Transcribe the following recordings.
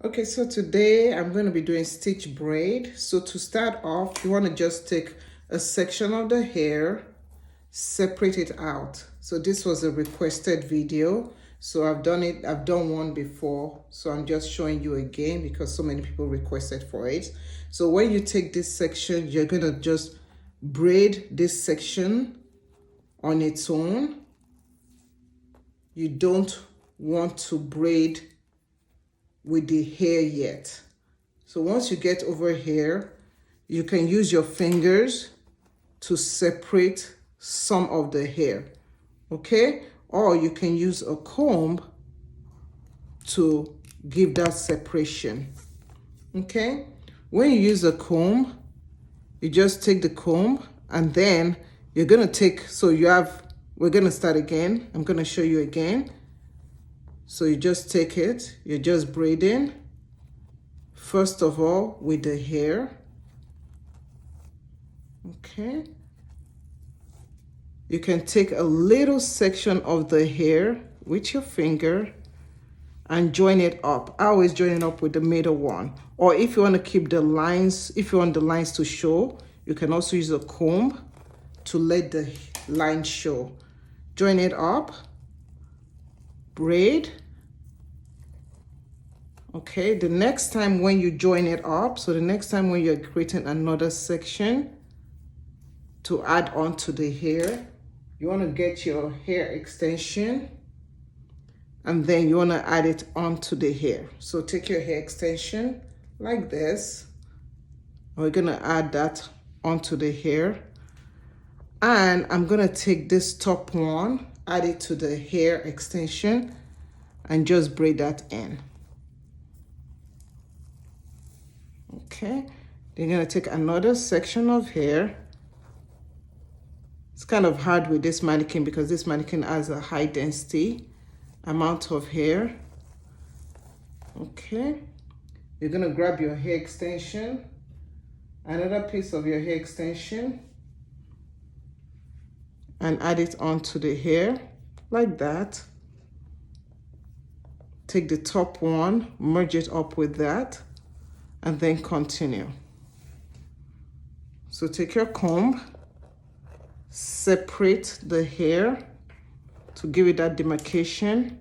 Okay, so today I'm going to be doing stitch braid. So to start off, you want to just take a section of the hair, separate it out. So this was a requested video. So I've done one before. So I'm just showing you again because so many people requested for it. So when you take this section, you're going to just braid this section on its own. You don't want to braid with the hair yet. So once you get over here, you can use your fingers to separate some of the hair, okay? Or you can use a comb to give that separation, okay? When you use a comb, you just take the comb and then you're gonna take, we're gonna start again. I'm gonna show you again. So you just take it, you're just braiding, first of all, with the hair, okay? You can take a little section of the hair with your finger and join it up. I always join it up with the middle one. Or if you want to keep the lines, if you want the lines to show, you can also use a comb to let the line show. Join it up, braid. Okay, the next time when you join it up, so the next time when you're creating another section to add on to the hair, you want to get your hair extension and then you want to add it onto the hair. So take your hair extension like this. We're going to add that onto the hair. And I'm going to take this top one, add it to the hair extension and just braid that in. Okay, then you're going to take another section of hair. It's kind of hard with this mannequin because this mannequin has a high density amount of hair. Okay, you're going to grab your hair extension, another piece of your hair extension, and add it onto the hair like that. Take the top one, merge it up with that, and then continue. So take your comb, separate the hair to give it that demarcation,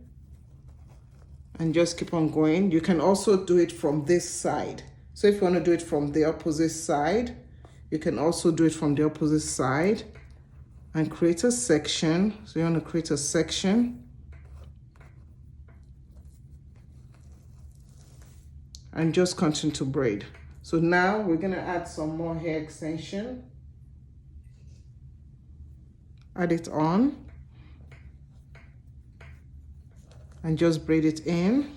and just keep on going. You can also do it from this side. So if you want to do it from the opposite side, you can also do it from the opposite side and create a section. So you want to create a section and just continue to braid. So now we're going to add some more hair extension. Add it on and just braid it in.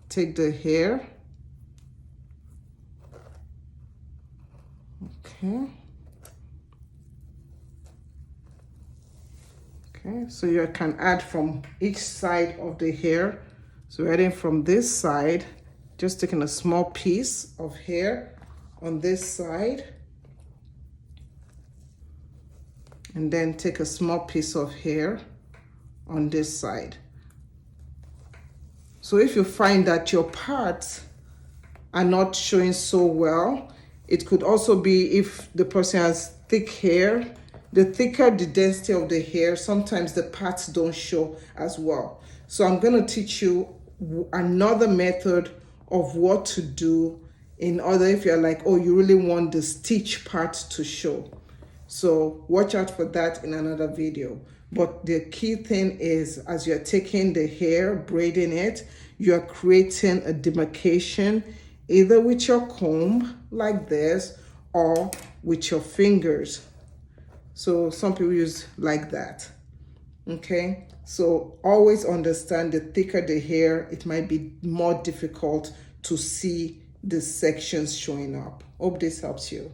Take the hair. Okay. Okay, so you can add from each side of the hair. So we're adding from this side, just taking a small piece of hair on this side. And then take a small piece of hair on this side. So if you find that your parts are not showing so well, it could also be if the person has thick hair. The thicker the density of the hair, sometimes the parts don't show as well. So I'm going to teach you another method of what to do in order if you're like, oh, you really want the stitch part to show. So watch out for that in another video. But the key thing is, as you're taking the hair, braiding it, you're creating a demarcation either with your comb like this or with your fingers. So some people use like that. Okay, so always understand the thicker the hair, it might be more difficult to see the sections showing up. Hope this helps you.